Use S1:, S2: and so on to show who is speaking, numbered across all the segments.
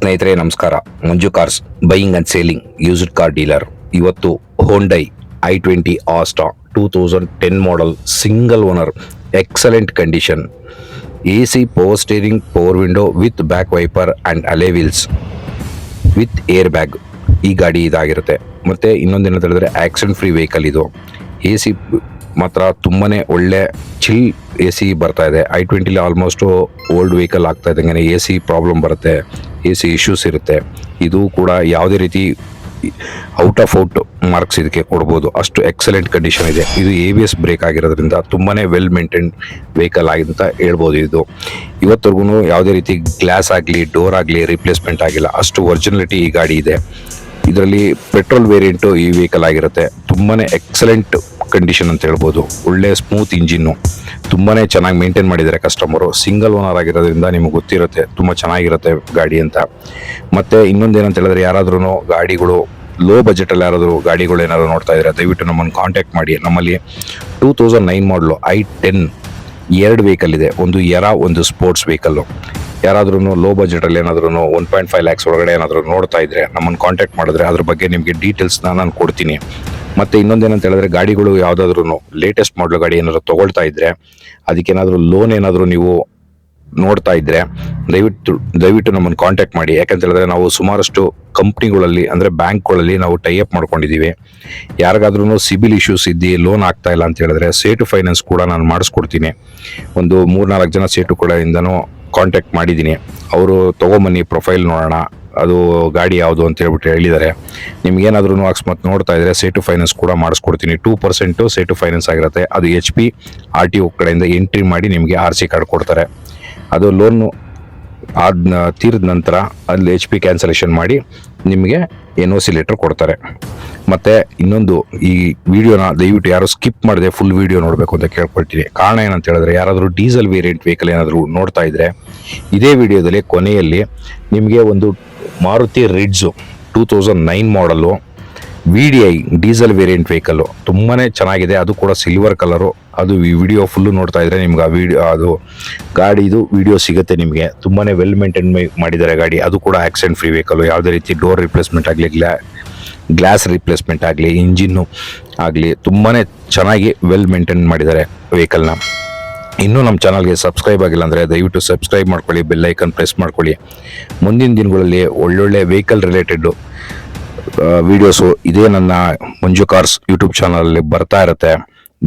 S1: ಸ್ನೇಹಿತರೆ ನಮಸ್ಕಾರ. Manju cars buying and selling used car dealer. ಇವತ್ತು Hyundai i20 Asta 2010 model single owner, excellent condition, AC power steering, power window with back wiper and alloy wheels with air bag ಈ ಗಾಡಿ ಇದಾಗಿರುತ್ತೆ. ಮತ್ತು ಇನ್ನೊಂದೇನು ಹೇಳಿದ್ರೆ accident free vehicle ಇದು. AC ಮಾತ್ರ ತುಂಬಾ ಒಳ್ಳೆ ಚಿಲ್ AC ಬರ್ತಾ ಇದೆ. i20 ಆಲ್ಮೋಸ್ಟು ಓಲ್ಡ್ ವೆಹಿಕಲ್ ಆಗ್ತಾ ಇದ್ದಂಗೆ AC ಪ್ರಾಬ್ಲಮ್ ಬರುತ್ತೆ, AC ಇಶ್ಯೂಸ್ ಇರುತ್ತೆ. ಇದು ಕೂಡ ಯಾವುದೇ ರೀತಿ ಔಟ್ ಮಾರ್ಕ್ಸ್ ಇದಕ್ಕೆ ಕೊಡ್ಬೋದು, ಅಷ್ಟು ಎಕ್ಸಲೆಂಟ್ ಕಂಡೀಷನ್ ಇದೆ. ಇದು ABS ಬ್ರೇಕ್ ಆಗಿರೋದ್ರಿಂದ ತುಂಬಾ ವೆಲ್ ಮೇಂಟೈನ್ ವೆಹಿಕಲ್ ಅಂತ ಹೇಳ್ಬೋದು. ಇದು ಇವತ್ತರೆಗೂ ಯಾವುದೇ ರೀತಿ ಗ್ಲಾಸ್ ಆಗಲಿ ಡೋರ್ ಆಗಲಿ ರಿಪ್ಲೇಸ್ಮೆಂಟ್ ಆಗಿಲ್ಲ, ಅಷ್ಟು ಒರಿಜಿನಲಿಟಿ ಈ ಗಾಡಿ ಇದೆ. ಇದರಲ್ಲಿ ಪೆಟ್ರೋಲ್ ವೇರಿಯಂಟು ಈ ವೆಹಿಕಲ್ ಆಗಿರುತ್ತೆ. ತುಂಬಾ ಎಕ್ಸಲೆಂಟ್ ಕಂಡೀಷನ್ ಅಂತ ಹೇಳ್ಬೋದು. ಒಳ್ಳೆ ಸ್ಮೂತ್ ಇಂಜಿನ್ನು, ತುಂಬಾ ಚೆನ್ನಾಗಿ ಮೇಂಟೈನ್ ಮಾಡಿದ್ದಾರೆ ಕಸ್ಟಮರು. ಸಿಂಗಲ್ ಓನರ್ ಆಗಿರೋದ್ರಿಂದ ನಿಮಗೆ ಗೊತ್ತಿರುತ್ತೆ ತುಂಬ ಚೆನ್ನಾಗಿರುತ್ತೆ ಗಾಡಿ ಅಂತ. ಮತ್ತು ಇನ್ನೊಂದೇನಂತ ಹೇಳಿದ್ರೆ, ಯಾರಾದ್ರೂ ಗಾಡಿಗಳು ಲೋ ಬಜೆಟಲ್ಲಿ ಯಾರಾದರೂ ಗಾಡಿಗಳು ಏನಾದರೂ ನೋಡ್ತಾ ಇದ್ದಾರೆ, ದಯವಿಟ್ಟು ನಮ್ಮನ್ನು ಕಾಂಟ್ಯಾಕ್ಟ್ ಮಾಡಿ. ನಮ್ಮಲ್ಲಿ 2009 ಮಾಡಲು i10 ಎರಡು ವೆಹಿಕಲ್ ಇದೆ, ಒಂದು ಎರಾ, ಒಂದು ಸ್ಪೋರ್ಟ್ಸ್ ವೆಹಿಕಲ್ಲು. ಯಾರಾದ್ರೂ ಲೋ ಬಜೆಟಲ್ಲಿ ಏನಾದ್ರೂ 1.5 lakhs ಒಳಗಡೆ ಏನಾದರೂ ನೋಡ್ತಾ ಇದ್ದರೆ ನಮ್ಮನ್ನು ಕಾಂಟ್ಯಾಕ್ಟ್ ಮಾಡಿದ್ರೆ ಅದ್ರ ಬಗ್ಗೆ ನಿಮಗೆ ಡೀಟೇಲ್ಸ್ನ ನಾನು ಕೊಡ್ತೀನಿ. ಮತ್ತು ಇನ್ನೊಂದೇನಂತ ಹೇಳಿದ್ರೆ, ಗಾಡಿಗಳು ಯಾವುದಾದ್ರೂ ಲೇಟೆಸ್ಟ್ ಮಾಡಲ್ ಗಾಡಿ ಏನಾದರೂ ತೊಗೊಳ್ತಾ ಇದ್ದರೆ, ಅದಕ್ಕೇನಾದರೂ ಲೋನ್ ಏನಾದರೂ ನೀವು ನೋಡ್ತಾ ಇದ್ದರೆ ದಯವಿಟ್ಟು ನಮ್ಮನ್ನು ಕಾಂಟ್ಯಾಕ್ಟ್ ಮಾಡಿ. ಯಾಕಂತ ಹೇಳಿದ್ರೆ ನಾವು ಸುಮಾರಷ್ಟು ಕಂಪ್ನಿಗಳಲ್ಲಿ ಅಂದರೆ ಬ್ಯಾಂಕ್ಗಳಲ್ಲಿ ನಾವು ಟೈಅಪ್ ಮಾಡ್ಕೊಂಡಿದ್ದೀವಿ. ಯಾರಿಗಾದ್ರೂ ಸಿಬಿಲ್ ಇಶ್ಯೂಸ್ ಇದ್ದು ಲೋನ್ ಆಗ್ತಾ ಇಲ್ಲ ಅಂತ ಹೇಳಿದ್ರೆ ಸೇಟು ಫೈನಾನ್ಸ್ ಕೂಡ ನಾನು ಮಾಡಿಸ್ಕೊಡ್ತೀನಿ. ಒಂದು 3-4 ಜನ ಸೇಟು ಕೂಡ ಇಂದನೂ ಕಾಂಟ್ಯಾಕ್ಟ್ ಮಾಡಿದ್ದೀನಿ. ಅವರು ತೊಗೊಂಬನ್ನಿ, ಪ್ರೊಫೈಲ್ ನೋಡೋಣ, ಅದು ಗಾಡಿ ಯಾವುದು ಅಂತ ಹೇಳ್ಬಿಟ್ಟು ಹೇಳಿದ್ದಾರೆ. ನಿಮ್ಗೇನಾದ್ರೂ ಅಕಸ್ಮಾತ್ ನೋಡ್ತಾ ಇದ್ದರೆ ಸೇಟು ಫೈನಾನ್ಸ್ ಕೂಡ ಮಾಡಿಸ್ಕೊಡ್ತೀನಿ. 2% ಸೇಟು ಫೈನಾನ್ಸ್ ಆಗಿರುತ್ತೆ. ಅದು HP RTO ಕಡೆಯಿಂದ ಎಂಟ್ರಿ ಮಾಡಿ ನಿಮಗೆ RC ಕಾರ್ಡ್ ಕೊಡ್ತಾರೆ. ಅದು ಲೋನು ತೀರಿದ ನಂತರ ಅಲ್ಲಿ HP ಕ್ಯಾನ್ಸಲೇಷನ್ ಮಾಡಿ ನಿಮಗೆ NOC ಲೆಟರ್ ಕೊಡ್ತಾರೆ. ಮತ್ತು ಇನ್ನೊಂದು, ಈ ವಿಡಿಯೋನ ದಯವಿಟ್ಟು ಯಾರು ಸ್ಕಿಪ್ ಮಾಡದೆ ಫುಲ್ ವಿಡಿಯೋ ನೋಡಬೇಕು ಅಂತ ಕೇಳ್ಕೊಳ್ತೀನಿ. ಕಾರಣ ಏನಂತ ಹೇಳಿದ್ರೆ, ಯಾರಾದರೂ ಡೀಸೆಲ್ ವೇರಿಯಂಟ್ ವೆಹಿಕಲ್ ಏನಾದರೂ ನೋಡ್ತಾ ಇದ್ದರೆ ಇದೇ ವಿಡಿಯೋದಲ್ಲಿ ಕೊನೆಯಲ್ಲಿ ನಿಮಗೆ ಒಂದು ಮಾರುತಿ ರಿಡ್ಜು 2009 ಮಾಡಲು VDI ಡೀಸೆಲ್ ವೇರಿಯಂಟ್ ವೆಹಿಕಲ್ಲು ತುಂಬಾ ಚೆನ್ನಾಗಿದೆ. ಅದು ಕೂಡ ಸಿಲ್ವರ್ ಕಲರು. ಅದು ಈ ವಿಡಿಯೋ ಫುಲ್ಲು ನೋಡ್ತಾ ಇದ್ದರೆ ನಿಮ್ಗೆ ಅದು ಗಾಡಿದು ವಿಡಿಯೋ ಸಿಗುತ್ತೆ ನಿಮಗೆ. ತುಂಬಾ ವೆಲ್ ಮೇಂಟೈನ್ ಮಾಡಿದ್ದಾರೆ ಗಾಡಿ. ಅದು ಕೂಡ ಆಕ್ಸಿಡೆಂಟ್ ಫ್ರೀ ವೆಹಿಕಲ್ಲು. ಯಾವುದೇ ರೀತಿ ಡೋರ್ ರಿಪ್ಲೇಸ್ಮೆಂಟ್ ಆಗಲಿ, ಗ್ಲಾಸ್ ರಿಪ್ಲೇಸ್ಮೆಂಟ್ ಆಗಲಿ, ಇಂಜಿನ್ನು ಆಗಲಿ ತುಂಬಾ ಚೆನ್ನಾಗಿ ವೆಲ್ ಮೇಂಟೈನ್ ಮಾಡಿದ್ದಾರೆ ವೆಹಿಕಲ್ನ. ಇನ್ನೂ ನಮ್ಮ ಚಾನಲ್ಗೆ ಸಬ್ಸ್ಕ್ರೈಬ್ ಆಗಿಲ್ಲ ಅಂದರೆ ದಯವಿಟ್ಟು ಸಬ್ಸ್ಕ್ರೈಬ್ ಮಾಡ್ಕೊಳ್ಳಿ, ಬೆಲ್ ಐಕನ್ ಪ್ರೆಸ್ ಮಾಡ್ಕೊಳ್ಳಿ. ಮುಂದಿನ ದಿನಗಳಲ್ಲಿ ಒಳ್ಳೊಳ್ಳೆ ವೆಹಿಕಲ್ ರಿಲೇಟೆಡ್ ವಿಡಿಯೋಸು ಇದೇ ನನ್ನ ಮಂಜು ಕಾರ್ಸ್ ಯೂಟ್ಯೂಬ್ ಚಾನಲಲ್ಲಿ ಬರ್ತಾ ಇರುತ್ತೆ.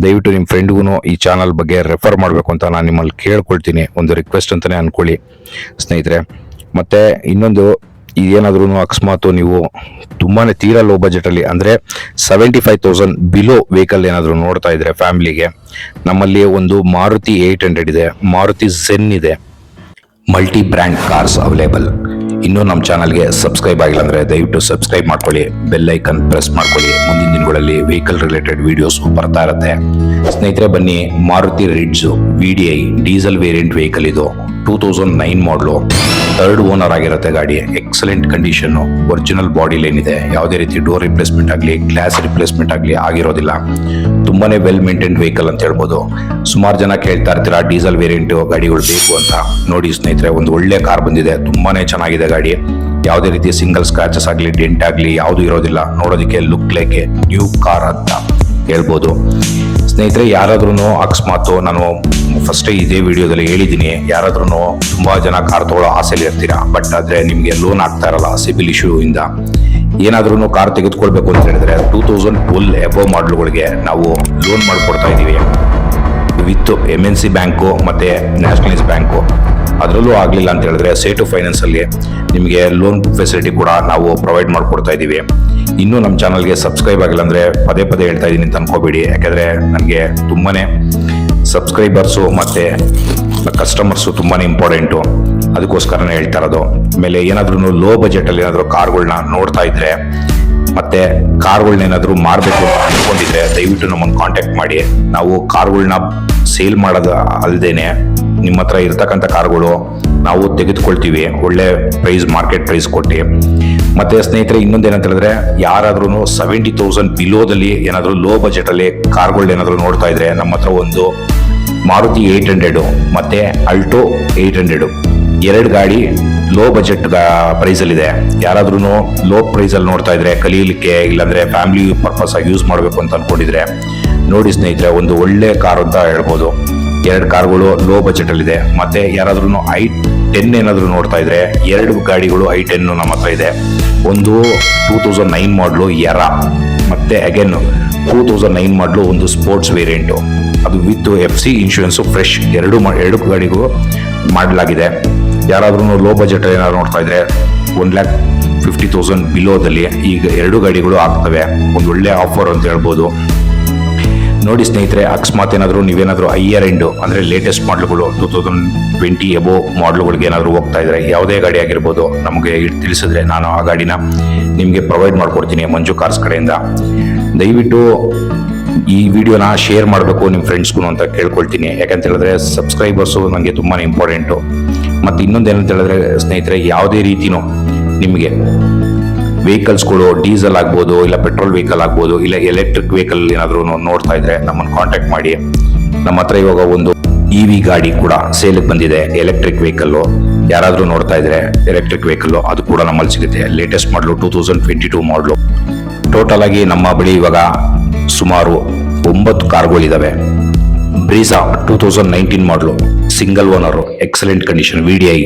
S1: ದಯವಿಟ್ಟು ನಿಮ್ಮ ಫ್ರೆಂಡ್ಗೂ ಈ ಚಾನಲ್ ಬಗ್ಗೆ ರೆಫರ್ ಮಾಡಬೇಕು ಅಂತ ನಾನು ನಿಮ್ಮಲ್ಲಿ ಕೇಳ್ಕೊಳ್ತೀನಿ. ಒಂದು ರಿಕ್ವೆಸ್ಟ್ ಅಂತಲೇ ಅಂದ್ಕೊಳ್ಳಿ ಸ್ನೇಹಿತರೆ. ಮತ್ತು ಇನ್ನೊಂದು, ಏನಾದ್ರೂ ಅಕಸ್ಮಾತ್ ನೀವು ತುಂಬಾ ತೀರಾ ಲೋ ಬಜೆಟಲ್ಲಿ ಅಂದರೆ 75,000 ಬಿಲೋ ವೆಹಿಕಲ್ ಏನಾದರೂ ನೋಡ್ತಾ ಇದ್ದರೆ ಫ್ಯಾಮಿಲಿಗೆ, ನಮ್ಮಲ್ಲಿ ಒಂದು ಮಾರುತಿ 800 ಇದೆ, ಮಾರುತಿ ಝೆನ್ ಇದೆ, ಮಲ್ಟಿ ಬ್ರ್ಯಾಂಡ್ ಕಾರ್ಸ್ ಅವೈಲೇಬಲ್. ಇನ್ನೂ ನಮ್ಮ ಚಾನಲ್ಗೆ ಸಬ್ಸ್ಕ್ರೈಬ್ ಆಗಿಲ್ಲ ಅಂದರೆ ದಯವಿಟ್ಟು ಸಬ್ಸ್ಕ್ರೈಬ್ ಮಾಡ್ಕೊಳ್ಳಿ, ಬೆಲ್ ಐಕನ್ ಪ್ರೆಸ್ ಮಾಡ್ಕೊಳ್ಳಿ. ಮುಂದಿನ ದಿನಗಳಲ್ಲಿ ವೆಹಿಕಲ್ ರಿಲೇಟೆಡ್ ವಿಡಿಯೋಸ್ ಬರ್ತಾ ಇರುತ್ತೆ ಸ್ನೇಹಿತರೆ. ಬನ್ನಿ, Maruti ರಿಡ್ಜು VDI diesel variant vehicle ಇದು. 2009 ಮಾಡಲು, 3rd ಓನರ್ ಆಗಿರುತ್ತೆ ಗಾಡಿ. Excellent condition, original body line ಇದೆ. ಯಾವುದೇ ರೀತಿ ಡೋರ್ ರಿಪ್ಲೇಸ್ಮೆಂಟ್ ಆಗಲಿ, ಗ್ಲಾಸ್ ರಿಪ್ಲೇಸ್ಮೆಂಟ್ ಆಗಲಿ ಆಗಿರೋದಿಲ್ಲ. ತುಂಬಾ ವೆಲ್ ಮೇಂಟೈನ್ ವೆಹಿಕಲ್ ಅಂತ ಹೇಳ್ಬೋದು. ಸುಮಾರು ಜನ ಕೇಳ್ತಾ ಇರ್ತೀರಾ ಡೀಸೆಲ್ ವೇರಿಯಂಟು ಗಾಡಿಗಳು ಬೇಕು ಅಂತ. ನೋಡಿ ಸ್ನೇಹಿತರೆ, ಒಂದು ಒಳ್ಳೆ ಕಾರ್ ಬಂದಿದೆ, ತುಂಬಾ ಚೆನ್ನಾಗಿದೆ ಗಾಡಿ. ಯಾವುದೇ ರೀತಿ ಸಿಂಗಲ್ ಸ್ಕ್ರಾಚಸ್ ಆಗಲಿ, ಡೆಂಟ್ ಆಗಲಿ ಯಾವುದು ಇರೋದಿಲ್ಲ. ನೋಡೋದಕ್ಕೆ look like A new car ಅಂತ ಹೇಳ್ಬೋದು ಸ್ನೇಹಿತರೆ. ಯಾರಾದ್ರೂ ಅಕಸ್ಮಾತ್, ನಾನು ಫಸ್ಟೇ ಇದೇ ವಿಡಿಯೋದಲ್ಲಿ ಹೇಳಿದ್ದೀನಿ, ಯಾರಾದ್ರೂ ತುಂಬ ಜನ ಕಾರ್ ತೊಗೊಳ್ಳೋ ಆಸೆಯಲ್ಲಿ ಇರ್ತೀರಾ, ಬಟ್ ಆದರೆ ನಿಮಗೆ ಲೋನ್ ಆಗ್ತಾ ಇರಲ್ಲ ಸಿಬಿಲ್ ಇಶ್ಯೂ ಇಂದ. ಏನಾದ್ರೂ ಕಾರ್ ತೆಗೆದುಕೊಳ್ಬೇಕು ಅಂತ ಹೇಳಿದ್ರೆ 2012 ಎಬೋ ಮಾಡಲ್ಗಳಿಗೆ ನಾವು ಲೋನ್ ಮಾಡಿಕೊಡ್ತಾ ಇದ್ದೀವಿ ವಿತ್ MNC ಬ್ಯಾಂಕು ಮತ್ತು ನ್ಯಾಷನಲೈಸ್ ಬ್ಯಾಂಕು. ಅದರಲ್ಲೂ ಆಗಲಿಲ್ಲ ಅಂತ ಹೇಳಿದ್ರೆ ಸೇಟು ಫೈನಾನ್ಸಲ್ಲಿ ನಿಮಗೆ ಲೋನ್ ಫೆಸಿಲಿಟಿ ಕೂಡ ನಾವು ಪ್ರೊವೈಡ್ ಮಾಡಿಕೊಡ್ತಾ ಇದ್ದೀವಿ. ಇನ್ನೂ ನಮ್ಮ ಚಾನಲ್ಗೆ ಸಬ್ಸ್ಕ್ರೈಬ್ ಆಗಿಲ್ಲ ಅಂದರೆ ಪದೇ ಪದೇ ಹೇಳ್ತಾ ಇದ್ದೀನಿ ಅಂತ ಅನ್ಕೋಬೇಡಿ. ಯಾಕೆಂದರೆ ನನಗೆ ತುಂಬಾ ಸಬ್ಸ್ಕ್ರೈಬರ್ಸು ಮತ್ತು ಕಸ್ಟಮರ್ಸು ತುಂಬಾ ಇಂಪಾರ್ಟೆಂಟು, ಅದಕ್ಕೋಸ್ಕರನೇ ಹೇಳ್ತಾ ಇರೋದು. ಆಮೇಲೆ ಏನಾದ್ರೂ ಲೋ ಬಜೆಟಲ್ಲಿ ಏನಾದರೂ ಕಾರ್ಗಳನ್ನ ನೋಡ್ತಾ ಇದ್ದರೆ ಮತ್ತು ಕಾರ್ಗಳನ್ನೇನಾದರೂ ಮಾರಬೇಕು ಅಂತ ಅಂದ್ಕೊಂಡಿದ್ರೆ ದಯವಿಟ್ಟು ನಮ್ಮನ್ನು ಕಾಂಟ್ಯಾಕ್ಟ್ ಮಾಡಿ. ನಾವು ಕಾರ್ಗಳನ್ನ ಸೇಲ್ ಮಾಡೋದು ಅಲ್ಲದೇನೆ ನಿಮ್ಮ ಹತ್ರ ಇರ್ತಕ್ಕಂಥ ಕಾರ್ಗಳು ನಾವು ತೆಗೆದುಕೊಳ್ತೀವಿ ಒಳ್ಳೆ ಪ್ರೈಸ್, ಮಾರ್ಕೆಟ್ ಪ್ರೈಸ್ ಕೊಟ್ಟು. ಮತ್ತು ಸ್ನೇಹಿತರೆ, ಇನ್ನೊಂದೇನಂತ ಹೇಳಿದ್ರೆ, ಯಾರಾದ್ರೂ 70,000 ಬಿಲೋದಲ್ಲಿ ಏನಾದರೂ ಲೋ ಬಜೆಟಲ್ಲಿ ಕಾರ್ಗಳನ್ನೇನಾದರೂ ನೋಡ್ತಾ ಇದ್ರೆ ನಮ್ಮ ಹತ್ರ ಒಂದು ಮಾರುತಿ 800 ಮತ್ತು ಅಲ್ಟೋ 800 ಎರಡು ಗಾಡಿ ಲೋ ಬಜೆಟ್ ಪ್ರೈಸಲ್ಲಿದೆ. ಯಾರಾದ್ರೂ ಲೋ ಪ್ರೈಸಲ್ಲಿ ನೋಡ್ತಾ ಇದ್ರೆ, ಕಲೀಲಿಕ್ಕೆ ಇಲ್ಲಾಂದ್ರೆ ಫ್ಯಾಮಿಲಿ ಪರ್ಪಸ್ ಆಗಿ ಯೂಸ್ ಮಾಡಬೇಕು ಅಂತ ಅನ್ಕೊಂಡಿದ್ರೆ ನೋಡಿ ಸ್ನೇಹಿತರೆ, ಒಂದು ಒಳ್ಳೆ ಕಾರ್ ಅಂತ ಹೇಳ್ಬೋದು. 2 ಕಾರ್ಗಳು ಲೋ ಬಜೆಟಲ್ಲಿದೆ. ಮತ್ತೆ ಯಾರಾದ್ರೂ i10 ಏನಾದರೂ ನೋಡ್ತಾ ಇದ್ರೆ 2 ಗಾಡಿಗಳು i10 ನಮ್ಮ ಹತ್ರ ಇದೆ. ಒಂದು 2009 ಮಾಡಲು ಎರಾ, ಮತ್ತೆ ಅಗೇನ್ 2009 ಮಾಡಲು ಒಂದು ಸ್ಪೋರ್ಟ್ಸ್ ವೇರಿಯಂಟು, ಅದು ವಿತ್ FC ಇನ್ಶೂರೆನ್ಸ್ ಫ್ರೆಶ್. ಎರಡು ಗಾಡಿಗೂ ಮಾಡಲಾಗಿದೆ. ಯಾರಾದ್ರೂ ಲೋ ಬಜೆಟ್ ಏನಾದ್ರು ನೋಡ್ತಾ ಇದ್ರೆ 1,50,000 ಬಿಲೋದಲ್ಲಿ ಈಗ 2 ಗಾಡಿಗಳು ಆಗ್ತವೆ. ಒಂದು ಒಳ್ಳೆ ಆಫರ್ ಅಂತ ಹೇಳ್ಬೋದು. ನೋಡಿ ಸ್ನೇಹಿತರೆ, ಅಕಸ್ಮಾತ್ ಏನಾದರೂ ನೀವೇನಾದರೂ ಹೈಯರ್ ಎಂಡ್ ಅಂದರೆ ಲೇಟೆಸ್ಟ್ ಮಾಡಲ್ಗಳು 2020 ಎಬೋ ಮಾಡಲ್ಗಳಿಗೆ ಏನಾದರೂ ಹೋಗ್ತಾ ಇದ್ರೆ, ಯಾವುದೇ ಗಾಡಿ ಆಗಿರ್ಬೋದು, ನಮಗೆ ತಿಳಿಸಿದ್ರೆ ನಾನು ಆ ಗಾಡಿನ ನಿಮಗೆ ಪ್ರೊವೈಡ್ ಮಾಡ್ಕೊಡ್ತೀನಿ ಮಂಜು ಕಾರ್ಸ್ ಕಡೆಯಿಂದ. ದಯವಿಟ್ಟು ಈ ವಿಡಿಯೋನ ಶೇರ್ ಮಾಡಬೇಕು ನಿಮ್ಮ ಫ್ರೆಂಡ್ಸ್ಗೂ ಅಂತ ಕೇಳ್ಕೊಳ್ತೀನಿ. ಯಾಕಂತ ಹೇಳಿದ್ರೆ ಸಬ್ಸ್ಕ್ರೈಬರ್ಸು ನನಗೆ ತುಂಬಾ ಇಂಪಾರ್ಟೆಂಟು. ಮತ್ತು ಇನ್ನೊಂದು ಏನಂತ ಹೇಳಿದ್ರೆ ಸ್ನೇಹಿತರೆ, ಯಾವುದೇ ರೀತಿನೂ ನಿಮಗೆ ವೆಹಿಕಲ್ಸ್ಗಳು ಡೀಸೆಲ್ ಆಗ್ಬೋದು, ಇಲ್ಲ ಪೆಟ್ರೋಲ್ ವೆಹಿಕಲ್ ಆಗ್ಬೋದು, ಇಲ್ಲ ಎಲೆಕ್ಟ್ರಿಕ್ ವೆಹಿಕಲ್ ಏನಾದರೂ ನೋಡ್ತಾ ಇದ್ರೆ ನಮ್ಮನ್ನು ಕಾಂಟ್ಯಾಕ್ಟ್ ಮಾಡಿ. ನಮ್ಮ ಹತ್ರ ಇವಾಗ ಒಂದು EV ಗಾಡಿ ಕೂಡ ಸೇಲಿಗೆ ಬಂದಿದೆ, ಎಲೆಕ್ಟ್ರಿಕ್ ವೆಹಿಕಲ್ಲು. ಯಾರಾದರೂ ನೋಡ್ತಾ ಇದ್ರೆ ಎಲೆಕ್ಟ್ರಿಕ್ ವೆಹಿಕಲ್ಲು, ಅದು ಕೂಡ ನಮ್ಮಲ್ಲಿ ಸಿಗುತ್ತೆ. ಲೇಟೆಸ್ಟ್ ಮಾಡಲು 2022 ಮಾಡಲು. ಟೋಟಲ್ ಆಗಿ ನಮ್ಮ ಬಳಿ ಇವಾಗ ಸುಮಾರು 9 ಕಾರ್ಗಳಿದ್ದಾವೆ. ಬ್ರೀಸಾ 2019 ಮಾಡಲು, single owner, excellent condition, VDI.